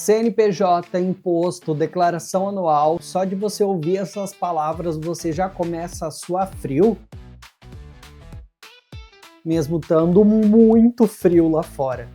CNPJ, imposto, declaração anual, só de você ouvir essas palavras você já começa a suar frio, mesmo estando muito frio lá fora.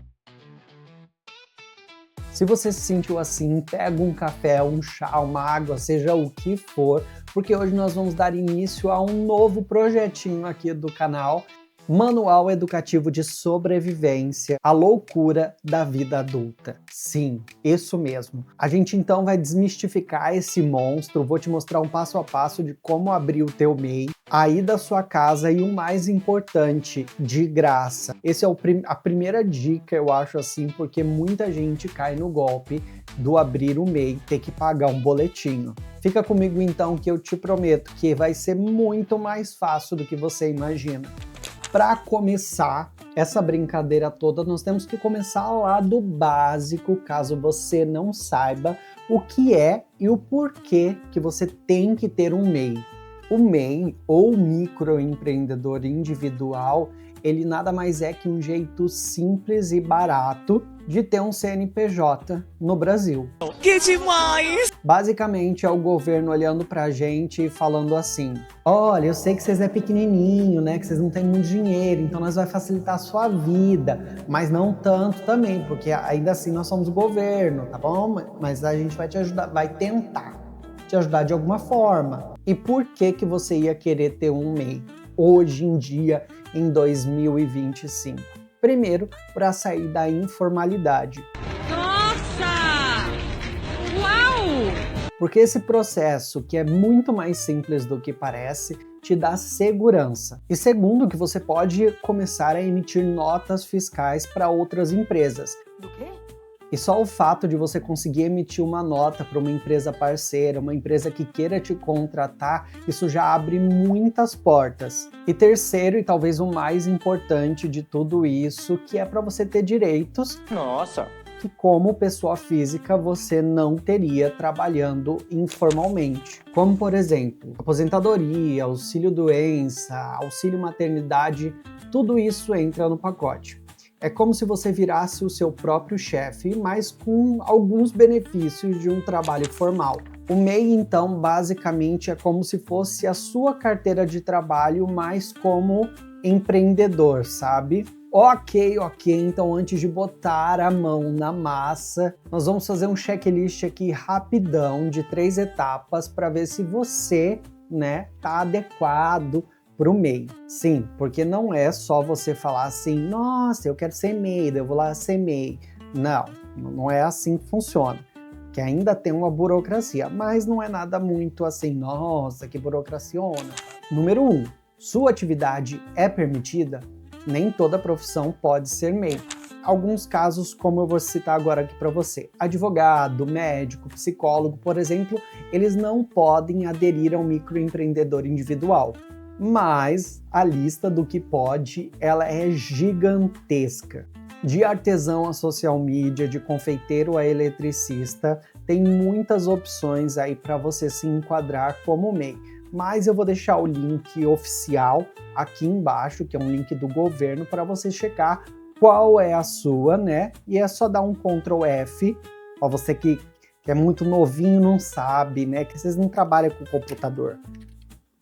Se você se sentiu assim, pega um café, um chá, uma água, seja o que for, porque hoje nós vamos dar início a um novo projetinho aqui do canal, Manual Educativo de Sobrevivência, a loucura da vida adulta. Sim, isso mesmo. A gente então vai desmistificar esse monstro, vou te mostrar um passo a passo de como abrir o teu MEI, aí da sua casa e o mais importante, de graça. Essa é a primeira dica, eu acho assim, porque muita gente cai no golpe do abrir o MEI, ter que pagar um boletinho. Fica comigo então que eu te prometo que vai ser muito mais fácil do que você imagina. Para começar essa brincadeira toda, nós temos que começar lá do básico, caso você não saiba o que é e o porquê que você tem que ter um MEI. O MEI, ou microempreendedor individual, ele nada mais é que um jeito simples e barato de ter um CNPJ no Brasil. Que demais! Basicamente é o governo olhando pra gente e falando assim: olha, eu sei que vocês é pequenininho, né, que vocês não têm muito dinheiro, então nós vai facilitar a sua vida, mas não tanto também, porque ainda assim nós somos o governo, tá bom? Mas a gente vai te ajudar, vai tentar te ajudar de alguma forma. E por que que você ia querer ter um MEI hoje em dia, em 2025? Primeiro, para sair da informalidade. Nossa! Uau! Porque esse processo, que é muito mais simples do que parece, te dá segurança. E segundo, que você pode começar a emitir notas fiscais para outras empresas. Do quê? E só o fato de você conseguir emitir uma nota para uma empresa parceira, uma empresa que queira te contratar, isso já abre muitas portas. E terceiro, e talvez o mais importante de tudo isso, que é para você ter direitos. Nossa! Que como pessoa física você não teria trabalhando informalmente. Como, por exemplo, aposentadoria, auxílio-doença, auxílio-maternidade, tudo isso entra no pacote. É como se você virasse o seu próprio chefe, mas com alguns benefícios de um trabalho formal. O MEI, então, basicamente é como se fosse a sua carteira de trabalho, mas como empreendedor, sabe? Ok, então antes de botar a mão na massa, nós vamos fazer um checklist aqui rapidão de 3 etapas para ver se você, tá adequado para o MEI. Sim, porque não é só você falar assim, nossa, eu quero ser MEI, eu vou lá ser MEI. Não é assim que funciona. Que ainda tem uma burocracia, mas não é nada muito assim, nossa, que burocraciona. Número 1, sua atividade é permitida? Nem toda profissão pode ser MEI. Alguns casos, como eu vou citar agora aqui para você, advogado, médico, psicólogo, por exemplo, eles não podem aderir ao microempreendedor individual. Mas a lista do que pode, ela é gigantesca. De artesão a social media, de confeiteiro a eletricista, tem muitas opções aí para você se enquadrar como MEI. Mas eu vou deixar o link oficial aqui embaixo, que é um link do governo, para você checar qual é a sua, E é só dar um Ctrl F, ó, você que é muito novinho, não sabe, que vocês não trabalham com computador.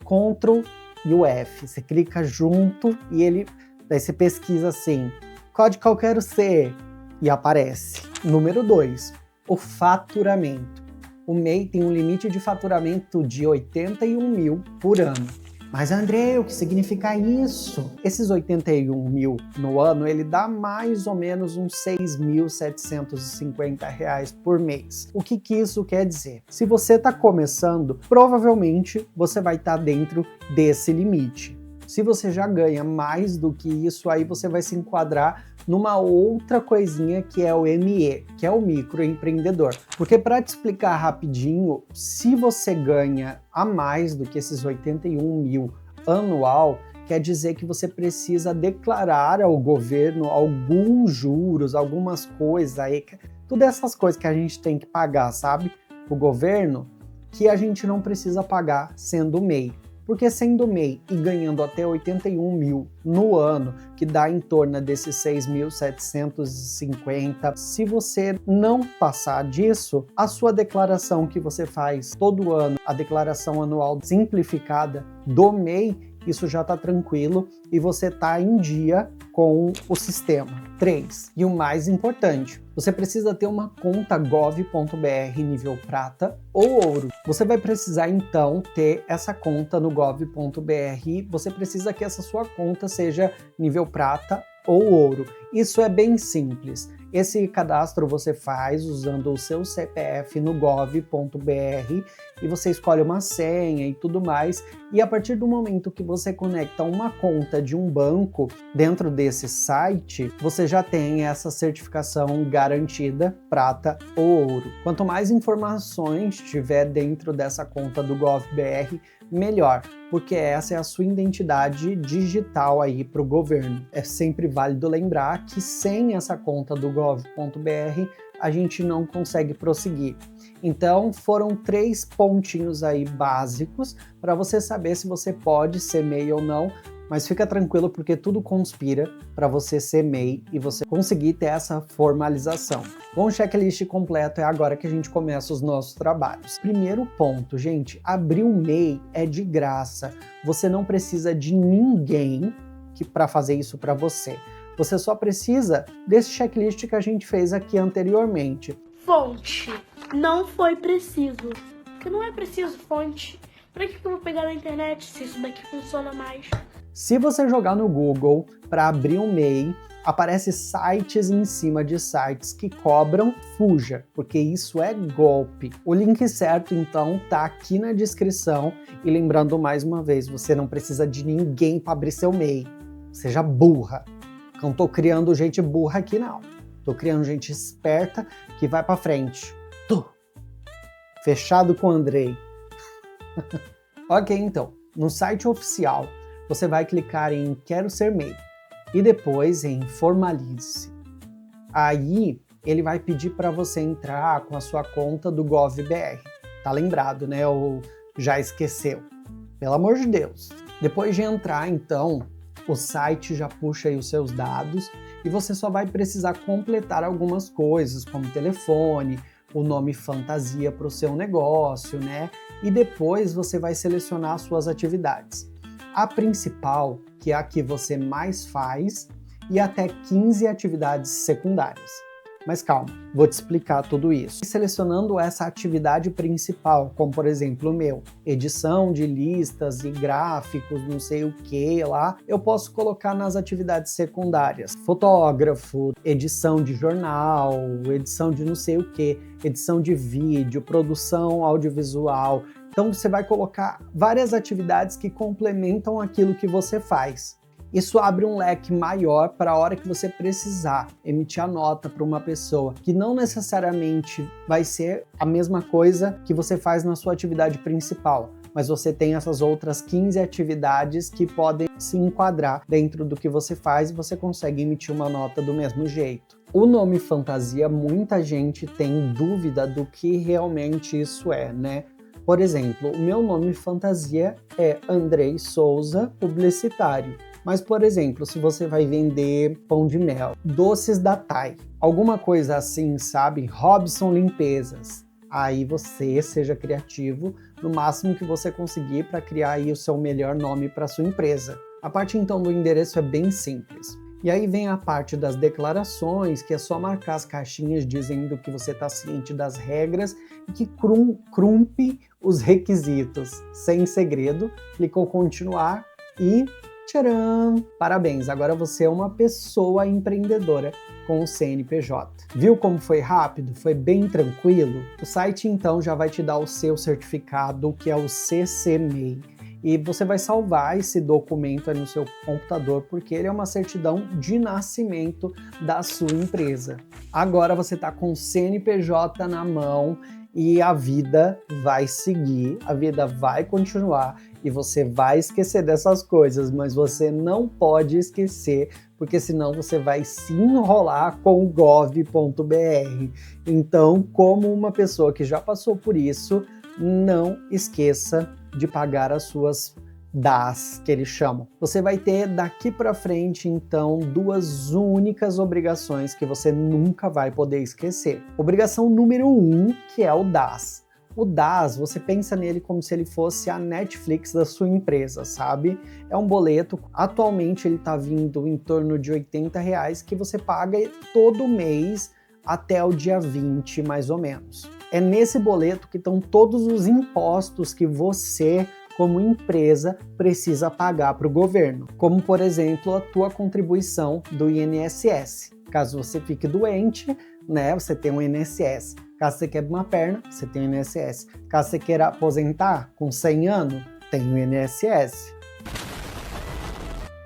Ctrl e o F, você clica junto e daí você pesquisa assim, código que eu quero ser, e aparece. Número 2, o faturamento. O MEI tem um limite de faturamento de 81 mil por ano. Mas André, o que significa isso? Esses 81 mil no ano, ele dá mais ou menos uns R$6.750 por mês. O que isso quer dizer? Se você está começando, provavelmente você vai estar dentro desse limite. Se você já ganha mais do que isso, aí você vai se enquadrar numa outra coisinha que é o ME, que é o microempreendedor. Porque para te explicar rapidinho, se você ganha a mais do que esses 81 mil anual, quer dizer que você precisa declarar ao governo alguns juros, algumas coisas aí, todas essas coisas que a gente tem que pagar, sabe? O governo, que a gente não precisa pagar sendo MEI. Porque sendo MEI e ganhando até 81 mil no ano, que dá em torno desses 6.750, se você não passar disso, a sua declaração que você faz todo ano, a declaração anual simplificada do MEI, isso já está tranquilo e você está em dia com o sistema. 3. E o mais importante, você precisa ter uma conta gov.br nível prata ou ouro. Você vai precisar então ter essa conta no gov.br, você precisa que essa sua conta seja nível prata ou ouro. Isso é bem simples. Esse cadastro você faz usando o seu CPF no gov.br e você escolhe uma senha e tudo mais. E a partir do momento que você conecta uma conta de um banco dentro desse site, você já tem essa certificação garantida, prata ou ouro. Quanto mais informações tiver dentro dessa conta do gov.br, melhor, porque essa é a sua identidade digital aí para o governo. É sempre válido lembrar que sem essa conta do gov.br a gente não consegue prosseguir. Então foram 3 pontinhos aí básicos para você saber se você pode ser MEI ou não, mas fica tranquilo porque tudo conspira para você ser MEI e você conseguir ter essa formalização. Bom, o checklist completo é agora que a gente começa os nossos trabalhos. Primeiro ponto, gente, abrir um MEI é de graça. Você não precisa de ninguém para fazer isso para você. Você só precisa desse checklist que a gente fez aqui anteriormente. Fonte. Não foi preciso. Porque não é preciso fonte. Pra que eu vou pegar na internet se isso daqui funciona mais? Se você jogar no Google para abrir um MEI, aparece sites em cima de sites que cobram, fuja, porque isso é golpe. O link certo, então, tá aqui na descrição. E lembrando mais uma vez, você não precisa de ninguém para abrir seu MEI. Seja burra. Não tô criando gente burra aqui, não. Tô criando gente esperta que vai para frente. Fechado com o Andrei. Ok, então. No site oficial, você vai clicar em Quero Ser MEI e depois em Formalize-se. Aí ele vai pedir para você entrar com a sua conta do gov.br. Tá lembrado, né? Ou já esqueceu? Pelo amor de Deus. Depois de entrar, então, o site já puxa aí os seus dados e você só vai precisar completar algumas coisas, como telefone, o nome fantasia para o seu negócio, né? E depois você vai selecionar as suas atividades. A principal, que é a que você mais faz, e até 15 atividades secundárias. Mas calma, vou te explicar tudo isso. Selecionando essa atividade principal, como por exemplo o meu, edição de listas e gráficos, não sei o que lá, eu posso colocar nas atividades secundárias. Fotógrafo, edição de jornal, edição de não sei o que, edição de vídeo, produção audiovisual. Então você vai colocar várias atividades que complementam aquilo que você faz. Isso abre um leque maior para a hora que você precisar emitir a nota para uma pessoa, que não necessariamente vai ser a mesma coisa que você faz na sua atividade principal, mas você tem essas outras 15 atividades que podem se enquadrar dentro do que você faz e você consegue emitir uma nota do mesmo jeito. O nome fantasia, muita gente tem dúvida do que realmente isso é, né? Por exemplo, o meu nome fantasia é Andrei Souza Publicitário. Mas, por exemplo, se você vai vender pão de mel, doces da Thay, alguma coisa assim, sabe? Robson Limpezas. Aí você seja criativo no máximo que você conseguir para criar aí o seu melhor nome para sua empresa. A parte então do endereço é bem simples. E aí vem a parte das declarações, que é só marcar as caixinhas dizendo que você está ciente das regras e que cumpre os requisitos. Sem segredo, clicou continuar e tcharam! Parabéns, agora você é uma pessoa empreendedora com o CNPJ. Viu como foi rápido? Foi bem tranquilo? O site então já vai te dar o seu certificado, que é o CC-MEI. E você vai salvar esse documento aí no seu computador, porque ele é uma certidão de nascimento da sua empresa. Agora você está com o CNPJ na mão e a vida vai seguir, a vida vai continuar e você vai esquecer dessas coisas, mas você não pode esquecer, porque senão você vai se enrolar com o gov.br. Então, como uma pessoa que já passou por isso, não esqueça de pagar as suas DAS, que eles chamam. Você vai ter daqui para frente, então, duas únicas obrigações que você nunca vai poder esquecer. Obrigação número 1, que é o DAS. O DAS, você pensa nele como se ele fosse a Netflix da sua empresa, sabe? É um boleto, atualmente ele está vindo em torno de R$80, que você paga todo mês até o dia 20, mais ou menos. É nesse boleto que estão todos os impostos que você, como empresa, precisa pagar para o governo, como, por exemplo, a tua contribuição do INSS. Caso você fique doente, né, você tem um INSS. Caso você quebre uma perna, você tem o INSS. Caso você queira aposentar com 100 anos, tem o INSS.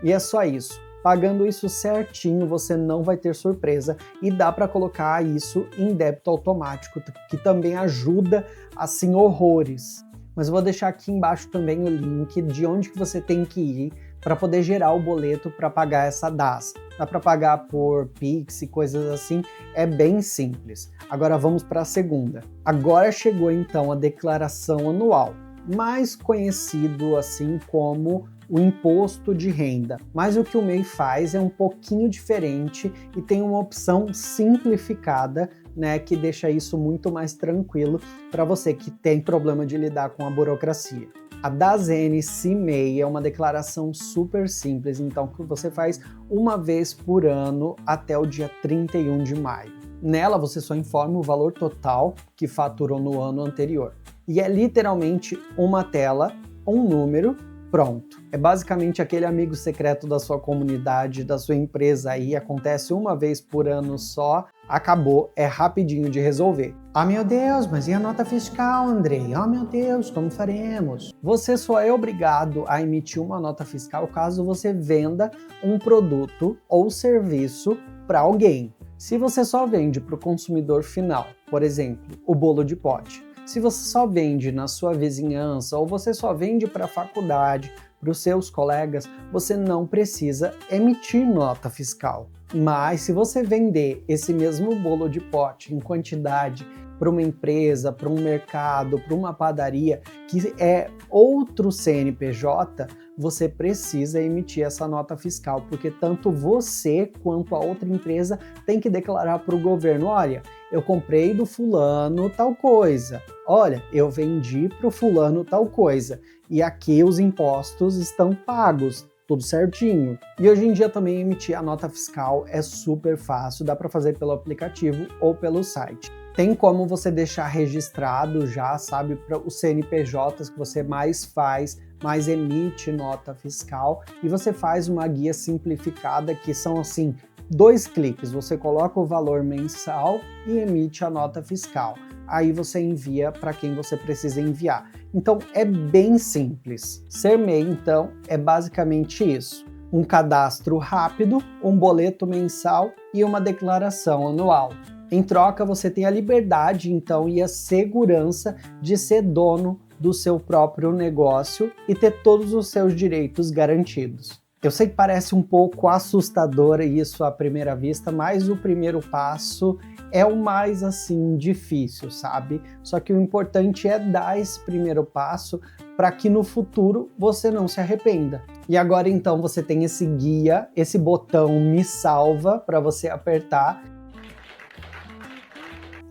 E é só isso. Pagando isso certinho, você não vai ter surpresa e dá para colocar isso em débito automático, que também ajuda, assim, horrores. Mas eu vou deixar aqui embaixo também o link de onde que você tem que ir para poder gerar o boleto para pagar essa DAS. Dá para pagar por Pix e coisas assim, é bem simples. Agora vamos para a segunda. Agora chegou então a declaração anual, mais conhecido assim como o imposto de renda. Mas o que o MEI faz é um pouquinho diferente e tem uma opção simplificada, né, que deixa isso muito mais tranquilo para você que tem problema de lidar com a burocracia. A DASN CIMEI é uma declaração super simples, então que você faz uma vez por ano até o dia 31 de maio. Nela você só informa o valor total que faturou no ano anterior. E é literalmente uma tela, um número, pronto. É basicamente aquele amigo secreto da sua comunidade, da sua empresa aí, acontece uma vez por ano só, acabou, é rapidinho de resolver. Ah, meu Deus, mas e a nota fiscal, Andrei? Ah, meu Deus, como faremos? Você só é obrigado a emitir uma nota fiscal caso você venda um produto ou serviço para alguém. Se você só vende para o consumidor final, por exemplo, o bolo de pote, se você só vende na sua vizinhança ou você só vende para a faculdade, para os seus colegas, você não precisa emitir nota fiscal. Mas se você vender esse mesmo bolo de pote em quantidade para uma empresa, para um mercado, para uma padaria, que é outro CNPJ, você precisa emitir essa nota fiscal, porque tanto você quanto a outra empresa tem que declarar para o governo, olha, eu comprei do fulano tal coisa, olha, eu vendi para o fulano tal coisa, e aqui os impostos estão pagos, tudo certinho. E hoje em dia também emitir a nota fiscal é super fácil, dá para fazer pelo aplicativo ou pelo site. Tem como você deixar registrado já, sabe, para os CNPJs que você mais faz, mais emite nota fiscal, e você faz uma guia simplificada que são assim, 2 cliques, você coloca o valor mensal e emite a nota fiscal. Aí você envia para quem você precisa enviar. Então é bem simples. Ser MEI, então, é basicamente isso. Um cadastro rápido, um boleto mensal e uma declaração anual. Em troca, você tem a liberdade, então, e a segurança de ser dono do seu próprio negócio e ter todos os seus direitos garantidos. Eu sei que parece um pouco assustador isso à primeira vista, mas o primeiro passo é o mais, assim, difícil, sabe? Só que o importante é dar esse primeiro passo para que no futuro você não se arrependa. E agora, então, você tem esse guia, esse botão Me Salva para você apertar.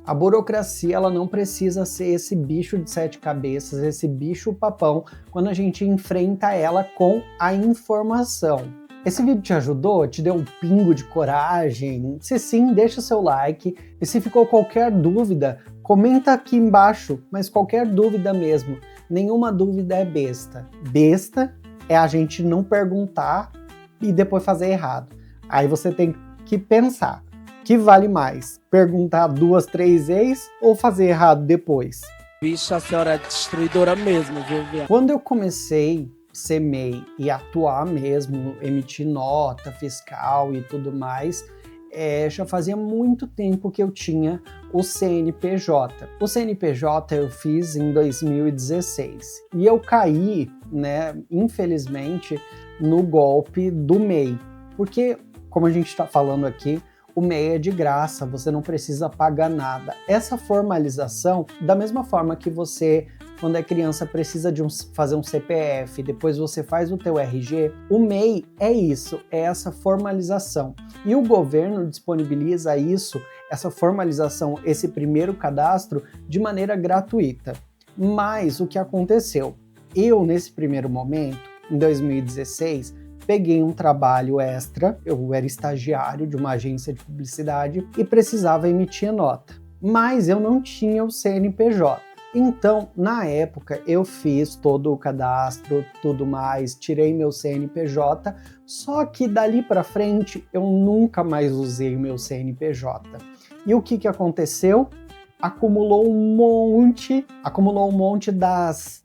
A burocracia, ela não precisa ser esse bicho de 7 cabeças, esse bicho papão, quando a gente enfrenta ela com a informação. Esse vídeo te ajudou? Te deu um pingo de coragem? Se sim, deixa o seu like. E se ficou qualquer dúvida, comenta aqui embaixo, mas qualquer dúvida mesmo. Nenhuma dúvida é besta. Besta é a gente não perguntar e depois fazer errado. Aí você tem que pensar. Que vale mais? Perguntar 2, 3 vezes ou fazer errado depois? Bicha, a senhora é destruidora mesmo, viu? Quando eu comecei a ser MEI e atuar mesmo, emitir nota fiscal e tudo mais, já fazia muito tempo que eu tinha o CNPJ. O CNPJ eu fiz em 2016 e eu caí, né, infelizmente, no golpe do MEI, porque, como a gente está falando aqui, o MEI é de graça, você não precisa pagar nada. Essa formalização, da mesma forma que você quando é criança precisa de fazer um CPF, depois você faz o teu RG. O MEI é isso, é essa formalização. E o governo disponibiliza isso, essa formalização, esse primeiro cadastro, de maneira gratuita. Mas o que aconteceu? Eu, nesse primeiro momento, em 2016, peguei um trabalho extra, eu era estagiário de uma agência de publicidade e precisava emitir nota. Mas eu não tinha o CNPJ. Então, na época, eu fiz todo o cadastro, tudo mais, tirei meu CNPJ, só que dali para frente eu nunca mais usei o meu CNPJ. E o que acondeceu? Acumulou um monte acumulou um monte das.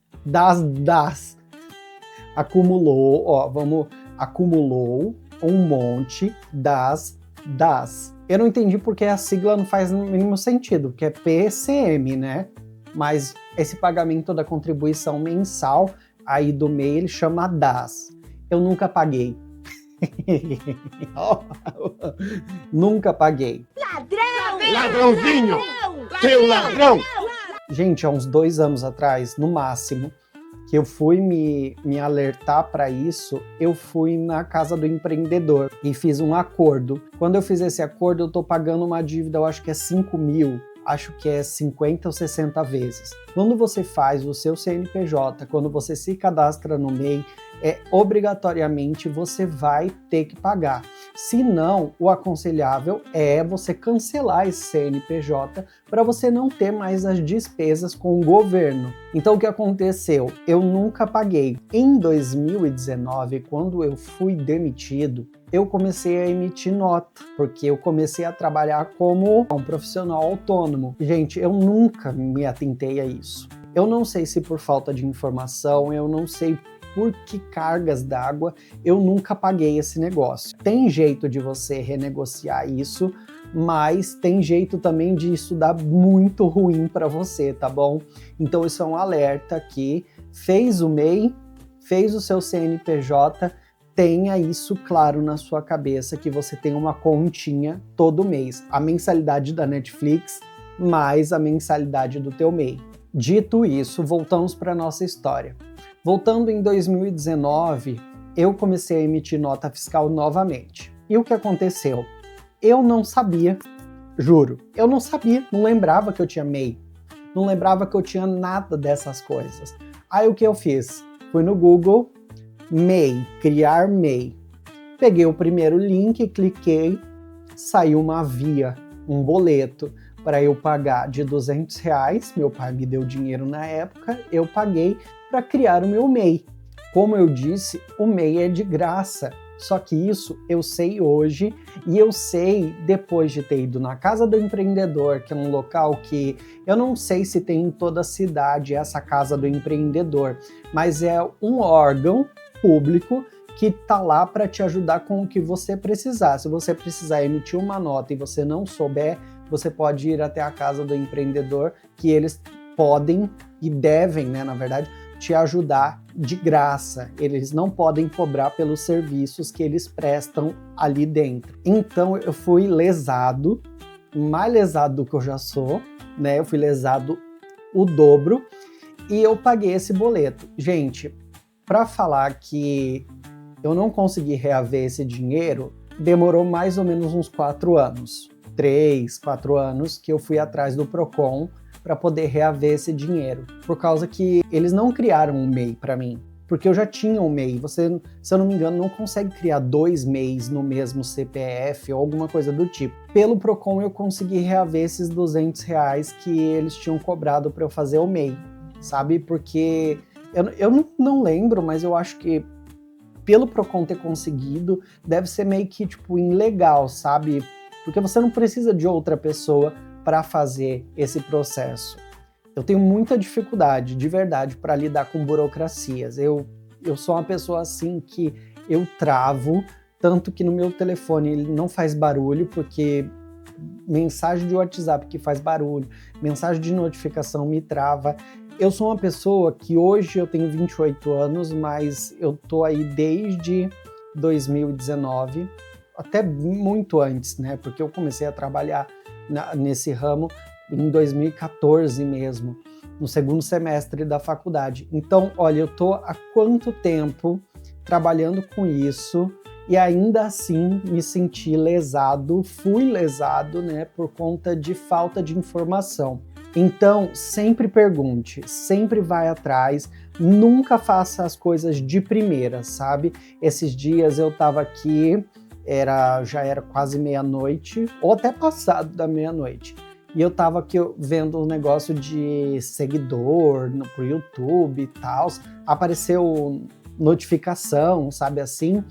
Eu não entendi porque a sigla não faz no mínimo sentido, que é PCM, né? Mas esse pagamento da contribuição mensal aí do MEI, ele chama DAS. Eu nunca paguei. Nunca paguei. Ladrão! Ladrãozinho! Seu ladrão! Gente, há uns 2 anos atrás, no máximo, que eu fui me alertar para isso, eu fui na casa do empreendedor e fiz um acordo. Quando eu fiz esse acordo, eu tô pagando uma dívida, eu acho que é 5 mil, acho que é 50 ou 60 vezes. Quando você faz o seu CNPJ, quando você se cadastra no MEI, obrigatoriamente você vai ter que pagar. Se não, o aconselhável é você cancelar esse CNPJ para você não ter mais as despesas com o governo. Então o que aconteceu? Eu nunca paguei. Em 2019, quando eu fui demitido, eu comecei a emitir nota, porque eu comecei a trabalhar como um profissional autônomo. Gente, eu nunca me atentei a isso. Eu não sei se por falta de informação, eu não sei por que cargas d'água, eu nunca paguei esse negócio. Tem jeito de você renegociar isso, mas tem jeito também de isso dar muito ruim para você, tá bom? Então isso é um alerta aqui. Fez o MEI, fez o seu CNPJ, tenha isso claro na sua cabeça, que você tem uma continha todo mês. A mensalidade da Netflix mais a mensalidade do teu MEI. Dito isso, voltamos para a nossa história. Voltando em 2019, eu comecei a emitir nota fiscal novamente. E o que aconteceu? Eu não sabia, juro, eu não sabia, não lembrava que eu tinha MEI, não lembrava que eu tinha nada dessas coisas. Aí o que eu fiz? Fui no Google, MEI, criar MEI. Peguei o primeiro link, cliquei, saiu uma via, um boleto para eu pagar de R$200. Meu pai me deu dinheiro na época, eu paguei para criar o meu MEI. Como eu disse, o MEI é de graça. Só que isso eu sei hoje e eu sei depois de ter ido na Casa do Empreendedor, que é um local que eu não sei se tem em toda a cidade essa Casa do Empreendedor, mas é um órgão público que tá lá para te ajudar com o que você precisar. Se você precisar emitir uma nota e você não souber, você pode ir até a Casa do Empreendedor, que eles podem e devem, né, na verdade, te ajudar de graça. Eles não podem cobrar pelos serviços que eles prestam ali dentro. Então eu fui lesado, mais lesado do que eu já sou, né? Eu fui lesado o dobro e eu paguei esse boleto. Gente, para falar que eu não consegui reaver esse dinheiro, demorou mais ou menos uns 4 anos. 3, 4 anos que eu fui atrás do Procon para poder reaver esse dinheiro, por causa que eles não criaram um MEI para mim, porque eu já tinha um MEI. Você, se eu não me engano, não consegue criar 2 MEIs no mesmo CPF ou alguma coisa do tipo. Pelo Procon eu consegui reaver esses R$200 que eles tinham cobrado para eu fazer o MEI, sabe? Porque eu não lembro, mas eu acho que pelo Procon ter conseguido, deve ser meio que tipo ilegal, sabe? Porque você não precisa de outra pessoa para fazer esse processo. Eu tenho muita dificuldade, de verdade, para lidar com burocracias. Eu sou uma pessoa assim que eu travo, tanto que no meu telefone ele não faz barulho, porque mensagem de WhatsApp que faz barulho, mensagem de notificação me trava. Eu sou uma pessoa que hoje eu tenho 28 anos, mas eu tô aí desde 2019, até muito antes, né? Porque eu comecei a trabalhar nesse ramo em 2014 mesmo. no segundo semestre da faculdade. Então, olha, eu tô há quanto tempo trabalhando com isso e ainda assim me senti lesado, fui lesado, né, por conta de falta de informação. Então, sempre pergunte, sempre vai atrás, nunca faça as coisas de primeira, sabe? Esses dias eu tava aqui, já era quase meia-noite, ou até passado da meia-noite. E eu tava aqui vendo um negócio de seguidor pro YouTube e tal. Apareceu notificação, sabe assim,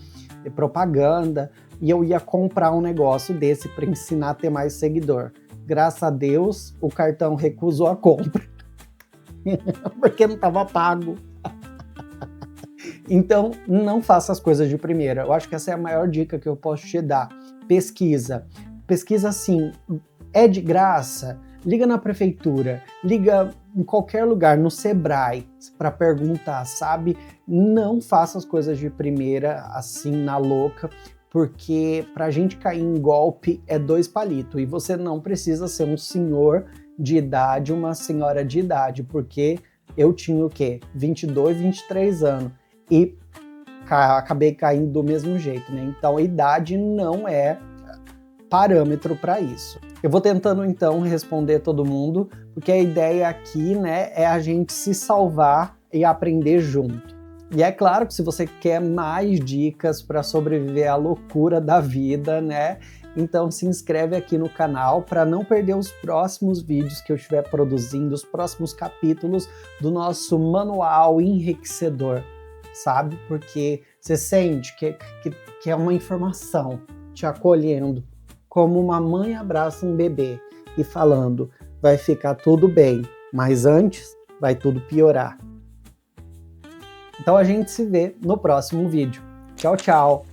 propaganda. E eu ia comprar um negócio desse para ensinar a ter mais seguidor. Graças a Deus, o cartão recusou a compra. Porque não estava pago. Então, não faça as coisas de primeira. Eu acho que essa é a maior dica que eu posso te dar. Pesquisa. Pesquisa assim, é de graça? Liga na prefeitura, liga em qualquer lugar, no Sebrae, para perguntar, sabe? Não faça as coisas de primeira, assim, na louca, porque pra gente cair em golpe é 2 palitos. E você não precisa ser um senhor de idade, uma senhora de idade, porque eu tinha o quê? 22, 23 anos. E acabei caindo do mesmo jeito, né? Então, a idade não é parâmetro para isso. Eu vou tentando, então, responder todo mundo, porque a ideia aqui, né, é a gente se salvar e aprender junto. E é claro que se você quer mais dicas para sobreviver à loucura da vida, né, então se inscreve aqui no canal para não perder os próximos vídeos que eu estiver produzindo, os próximos capítulos do nosso manual enriquecedor, sabe? Porque você sente que é uma informação te acolhendo, como uma mãe abraça um bebê e falando, vai ficar tudo bem, mas antes vai tudo piorar. Então a gente se vê no próximo vídeo. Tchau, tchau!